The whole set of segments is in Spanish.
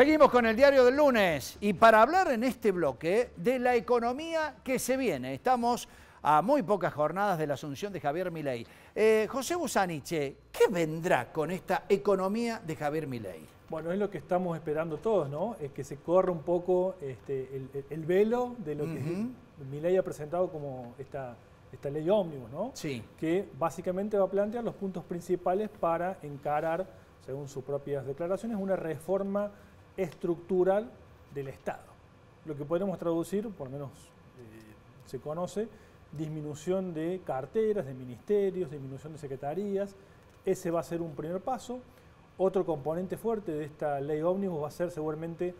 Seguimos con el diario del lunes y para hablar en este bloque de la economía que se viene. Estamos a muy pocas jornadas de la asunción de Javier Milei. José Busaniche, ¿qué vendrá con esta economía de Javier Milei? Bueno, es lo que estamos esperando todos, ¿no? Es que se corra un poco el velo de lo que Milei ha presentado como esta ley ómnibus, ¿no? Sí. Que básicamente va a plantear los puntos principales para encarar, según sus propias declaraciones, una reforma estructural del Estado. Lo que podemos traducir, por lo menos se conoce, disminución de carteras, de ministerios, disminución de secretarías. Ese va a ser un primer paso. Otro componente fuerte de esta ley ómnibus va a ser seguramente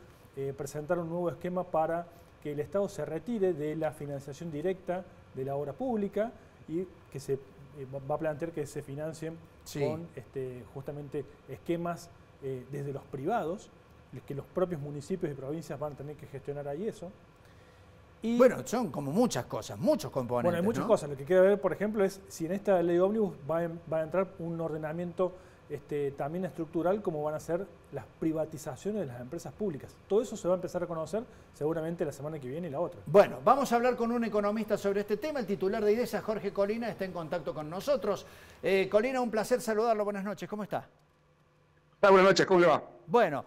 presentar un nuevo esquema para que el Estado se retire de la financiación directa de la obra pública y que se va a plantear que se financien con justamente esquemas desde los privados, que los propios municipios y provincias van a tener que gestionar ahí eso. Y, bueno, son como muchas cosas, muchos componentes. Bueno, hay muchas cosas. Lo que quiero ver, por ejemplo, es si en esta ley ómnibus va a entrar un ordenamiento también estructural, como van a ser las privatizaciones de las empresas públicas. Todo eso se va a empezar a conocer seguramente la semana que viene y la otra. Bueno, vamos a hablar con un economista sobre este tema. El titular de IDESA, Jorge Colina, está en contacto con nosotros. Colina, un placer saludarlo. Buenas noches, ¿cómo está? Buenas noches, ¿cómo le va? Bueno,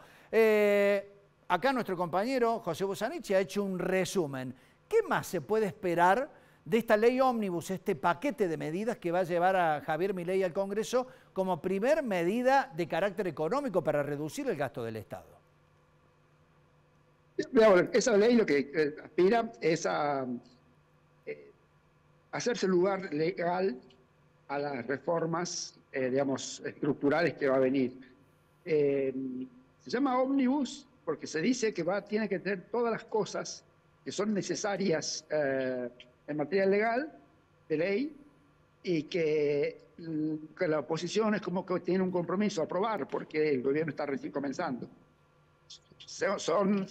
acá nuestro compañero José Busaniche ha hecho un resumen. ¿Qué más se puede esperar de esta ley ómnibus, este paquete de medidas que va a llevar a Javier Milei al Congreso como primer medida de carácter económico para reducir el gasto del Estado? Esa ley lo que aspira es a hacerse lugar legal a las reformas, digamos, estructurales que va a venir. Se llama ómnibus porque se dice que tiene que tener todas las cosas que son necesarias en materia legal, de ley, y que la oposición es como que tiene un compromiso a aprobar porque el gobierno está recién comenzando. Son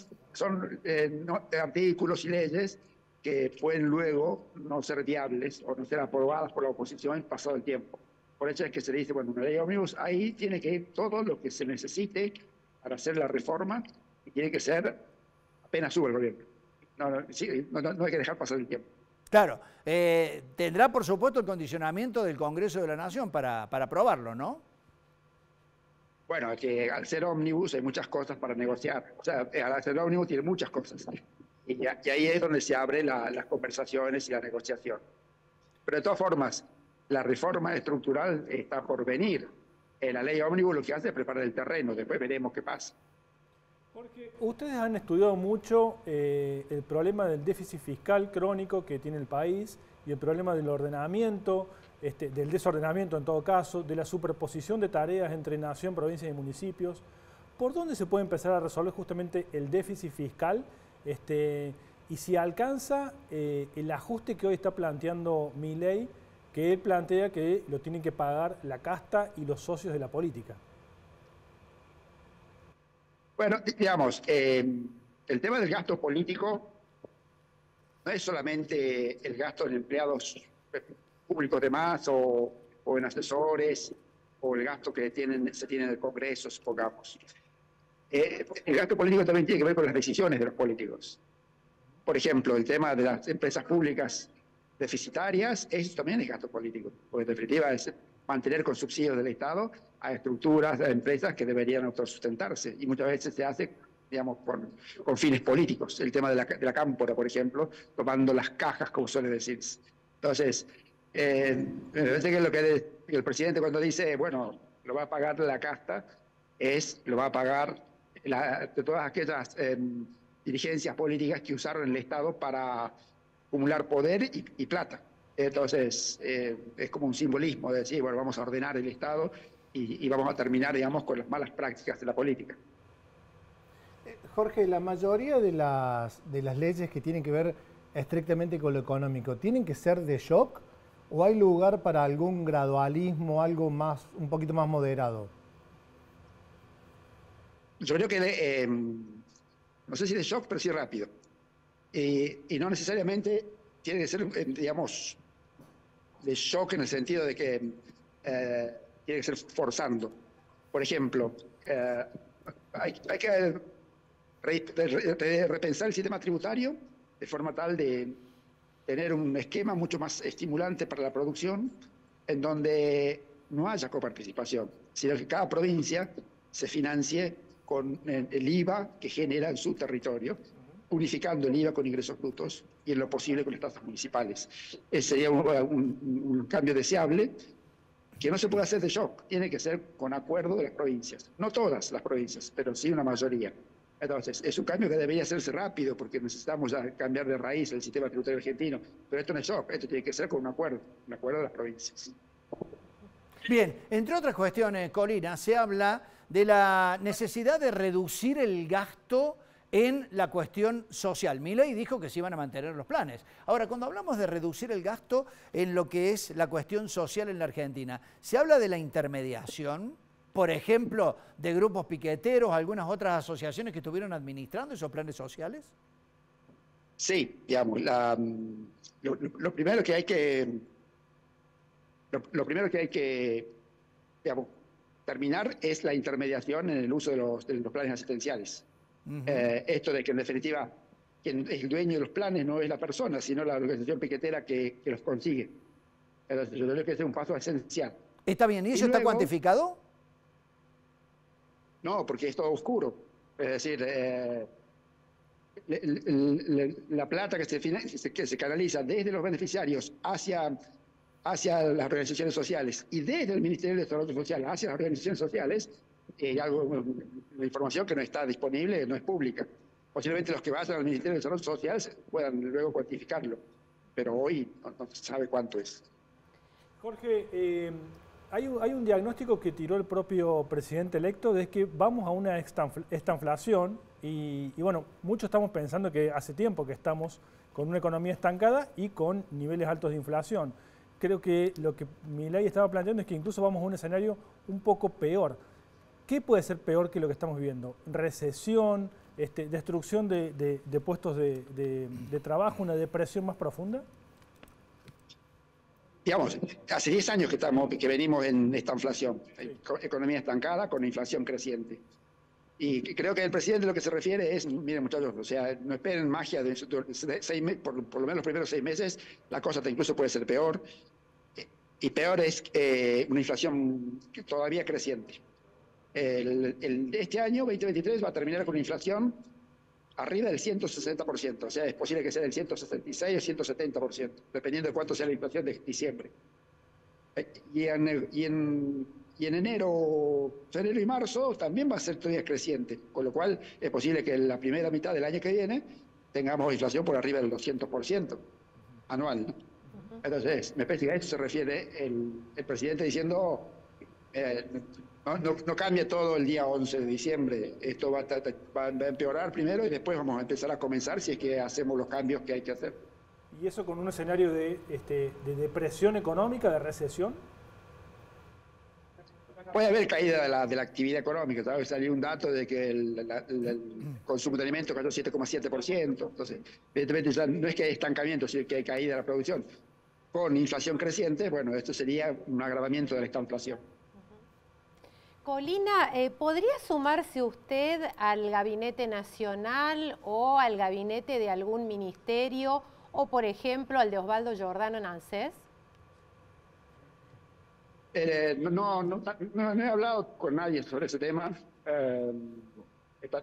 artículos y leyes que pueden luego no ser viables o no ser aprobadas por la oposición pasado el tiempo. Por eso es que se dice, bueno, una ley ómnibus, ahí tiene que ir todo lo que se necesite para hacer la reforma y tiene que ser apenas sube el gobierno. No hay que dejar pasar el tiempo. Claro, tendrá por supuesto el condicionamiento del Congreso de la Nación para aprobarlo, ¿no? Bueno, que al ser ómnibus hay muchas cosas para negociar. O sea, al ser ómnibus tiene muchas cosas. Y ahí es donde se abren las conversaciones y la negociación. Pero de todas formas, la reforma estructural está por venir. La ley ómnibus lo que hace es preparar el terreno, después veremos qué pasa. Jorge, ustedes han estudiado mucho el problema del déficit fiscal crónico que tiene el país y el problema del ordenamiento, del desordenamiento en todo caso, de la superposición de tareas entre nación, provincias y municipios. ¿Por dónde se puede empezar a resolver justamente el déficit fiscal? Y si alcanza el ajuste que hoy está planteando Milei, que él plantea que lo tienen que pagar la casta y los socios de la política. Bueno, digamos, el tema del gasto político no es solamente el gasto en empleados públicos de más o en asesores o el gasto que se tiene en el Congreso, supongamos. El gasto político también tiene que ver con las decisiones de los políticos. Por ejemplo, el tema de las empresas públicas deficitarias, eso también es gasto político, porque en definitiva es mantener con subsidios del Estado a estructuras, a empresas que deberían autosustentarse. Y muchas veces se hace, digamos, con fines políticos. El tema de la cámpora, por ejemplo, tomando las cajas, como suele decirse. Entonces, me parece que lo que el presidente cuando dice, bueno, lo va a pagar la casta, lo va a pagar de todas aquellas dirigencias políticas que usaron el Estado para acumular poder y plata. Entonces, es como un simbolismo de decir, bueno, vamos a ordenar el Estado y vamos a terminar, digamos, con las malas prácticas de la política. Jorge, la mayoría de las leyes que tienen que ver estrictamente con lo económico, ¿tienen que ser de shock o hay lugar para algún gradualismo, algo más, un poquito más moderado? Yo creo que, no sé si de shock, pero sí rápido. Y no necesariamente tiene que ser, digamos, de shock en el sentido de que tiene que ser forzando. Por ejemplo, hay que repensar el sistema tributario de forma tal de tener un esquema mucho más estimulante para la producción, en donde no haya coparticipación, sino que cada provincia se financie con el IVA que genera en su territorio, unificando el IVA con ingresos brutos y en lo posible con las tasas municipales. Ese sería un cambio deseable, que no se puede hacer de shock, tiene que ser con acuerdo de las provincias. No todas las provincias, pero sí una mayoría. Entonces, es un cambio que debería hacerse rápido, porque necesitamos ya cambiar de raíz el sistema tributario argentino. Pero esto no es shock, esto tiene que ser con un acuerdo de las provincias. Bien, entre otras cuestiones, Corina, se habla de la necesidad de reducir el gasto en la cuestión social. Milei dijo que se iban a mantener los planes. Ahora, cuando hablamos de reducir el gasto en lo que es la cuestión social en la Argentina, ¿se habla de la intermediación? Por ejemplo, de grupos piqueteros, algunas otras asociaciones que estuvieron administrando esos planes sociales. Sí, digamos, lo primero que hay que digamos, terminar es la intermediación en el uso de los planes asistenciales. Esto de que en definitiva quien es el dueño de los planes no es la persona, sino la organización piquetera que los consigue. Entonces, yo creo que ese es un paso esencial. Está bien, ¿y eso está cuantificado? No, porque es todo oscuro. Es decir, la plata que se canaliza desde los beneficiarios hacia las organizaciones sociales y desde el Ministerio de Desarrollo Social hacia las organizaciones sociales, una información que no está disponible, no es pública. Posiblemente los que vayan al Ministerio de Desarrollo Social puedan luego cuantificarlo, pero hoy no se sabe cuánto es. Jorge, hay un diagnóstico que tiró el propio presidente electo de que vamos a una estanflación y bueno, muchos estamos pensando que hace tiempo que estamos con una economía estancada y con niveles altos de inflación. Creo que lo que Milei estaba planteando es que incluso vamos a un escenario un poco peor. ¿Qué puede ser peor que lo que estamos viviendo? ¿Recesión, destrucción de puestos de trabajo, una depresión más profunda? Digamos, hace 10 años que venimos en esta inflación, economía estancada con inflación creciente. Y creo que el presidente lo que se refiere es, miren muchachos, o sea, no esperen magia de por lo menos los primeros 6 meses, la cosa incluso puede ser peor. Y peor es una inflación todavía creciente. Este año, 2023, va a terminar con una inflación arriba del 160%, o sea, es posible que sea del 166 o 170%, dependiendo de cuánto sea la inflación de diciembre. Y en enero, febrero y marzo también va a ser todavía creciente, con lo cual es posible que en la primera mitad del año que viene tengamos inflación por arriba del 200% anual, ¿no? Entonces, me parece que a eso se refiere el presidente diciendo no cambie todo el día 11 de diciembre, esto va a empeorar primero y después vamos a empezar a comenzar si es que hacemos los cambios que hay que hacer. ¿Y eso con un escenario de depresión económica, de recesión? Puede haber caída de la actividad económica, ¿sabes? Salió un dato de que el consumo de alimentos cayó 7,7%, entonces, evidentemente ya no es que hay estancamiento, sino que hay caída de la producción. Con inflación creciente, bueno, esto sería un agravamiento de esta inflación. Colina, ¿podría sumarse usted al gabinete nacional o al gabinete de algún ministerio o, por ejemplo, al de Osvaldo Giordano en ANSES? No he hablado con nadie sobre ese tema,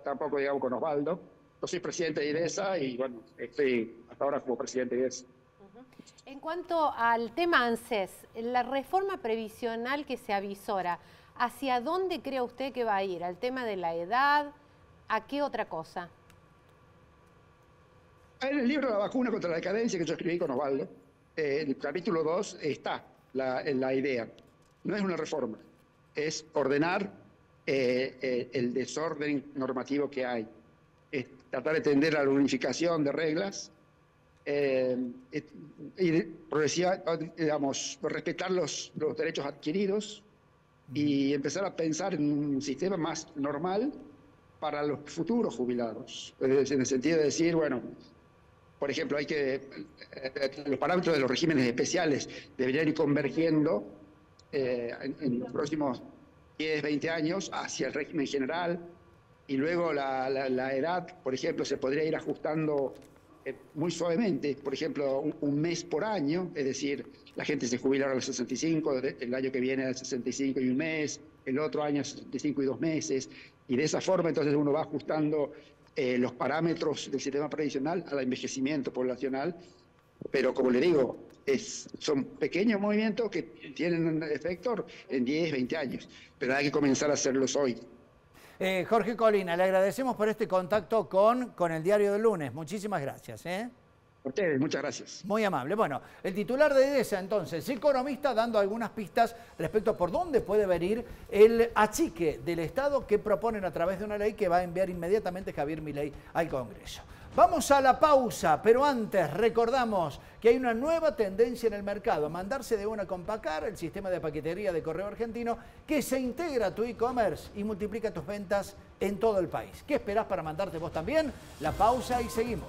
tampoco, digamos, con Osvaldo. Yo soy presidente de IDESA y, bueno, estoy hasta ahora como presidente de IDESA. En cuanto al tema ANSES, la reforma previsional que se avisora, ¿hacia dónde cree usted que va a ir? ¿Al tema de la edad? ¿A qué otra cosa? En el libro La vacuna contra la decadencia que yo escribí con Osvaldo, en el capítulo 2 está la idea. No es una reforma, es ordenar el desorden normativo que hay. Es tratar de tender a la unificación de reglas y progresiva, digamos, respetar los derechos adquiridos y empezar a pensar en un sistema más normal para los futuros jubilados. En el sentido de decir, bueno, por ejemplo, los parámetros de los regímenes especiales deberían ir convergiendo en los próximos 10, 20 años hacia el régimen general, y luego la edad, por ejemplo, se podría ir ajustando muy suavemente, por ejemplo, un mes por año, es decir, la gente se jubila ahora a los 65, el año que viene a 65 y un mes, el otro año a 65 y 2 meses, y de esa forma entonces uno va ajustando los parámetros del sistema previsional al envejecimiento poblacional, pero como le digo, son pequeños movimientos que tienen un efecto en 10, 20 años, pero hay que comenzar a hacerlos hoy. Jorge Colina, le agradecemos por este contacto con el Diario del Lunes. Muchísimas gracias. A ustedes, muchas gracias. Muy amable. Bueno, el titular de EDESA, entonces, economista, dando algunas pistas respecto a por dónde puede venir el achique del Estado que proponen a través de una ley que va a enviar inmediatamente Javier Milei al Congreso. Vamos a la pausa, pero antes recordamos que hay una nueva tendencia en el mercado, mandarse de una con Pacar, el sistema de paquetería de Correo Argentino, que se integra a tu e-commerce y multiplica tus ventas en todo el país. ¿Qué esperás para mandarte vos también? La pausa y seguimos.